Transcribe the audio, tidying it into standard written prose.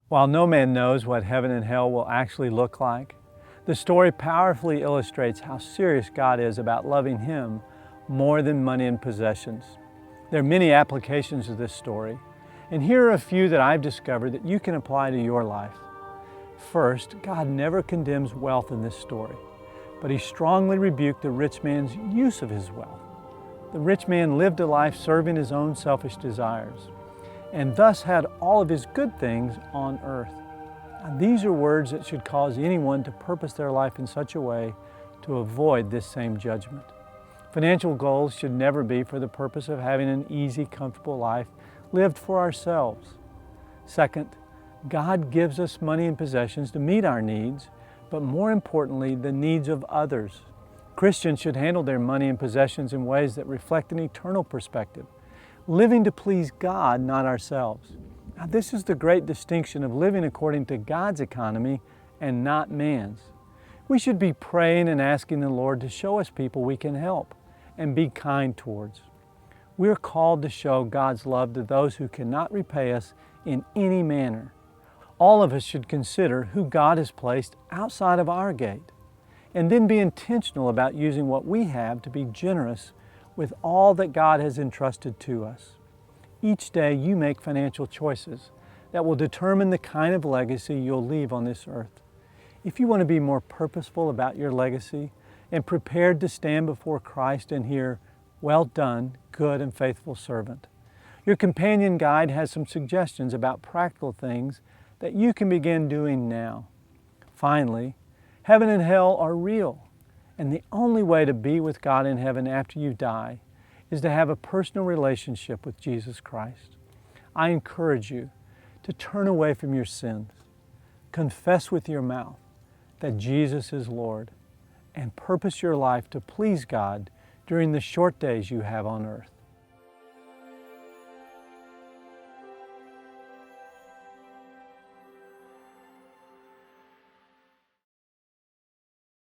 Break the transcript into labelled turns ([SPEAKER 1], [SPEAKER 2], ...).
[SPEAKER 1] While no man knows what heaven and hell will actually look like, the story powerfully illustrates how serious God is about loving Him more than money and possessions. There are many applications of this story, and here are a few that I've discovered that you can apply to your life. First, God never condemns wealth in this story, but He strongly rebuked the rich man's use of his wealth. The rich man lived a life serving his own selfish desires, and thus had all of his good things on earth. Now, these are words that should cause anyone to purpose their life in such a way to avoid this same judgment. Financial goals should never be for the purpose of having an easy, comfortable life lived for ourselves. Second, God gives us money and possessions to meet our needs, but more importantly, the needs of others. Christians should handle their money and possessions in ways that reflect an eternal perspective, living to please God, not ourselves. Now, this is the great distinction of living according to God's economy and not man's. We should be praying and asking the Lord to show us people we can help and be kind towards. We are called to show God's love to those who cannot repay us in any manner. All of us should consider who God has placed outside of our gate, and then be intentional about using what we have to be generous with all that God has entrusted to us. Each day you make financial choices that will determine the kind of legacy you'll leave on this earth. If you want to be more purposeful about your legacy and prepared to stand before Christ and hear, "Well done, good and faithful servant," your companion guide has some suggestions about practical things that you can begin doing now. Finally, heaven and hell are real, and the only way to be with God in heaven after you die is to have a personal relationship with Jesus Christ. I encourage you to turn away from your sins, confess with your mouth that Jesus is Lord, and purpose your life to please God during the short days you have on earth.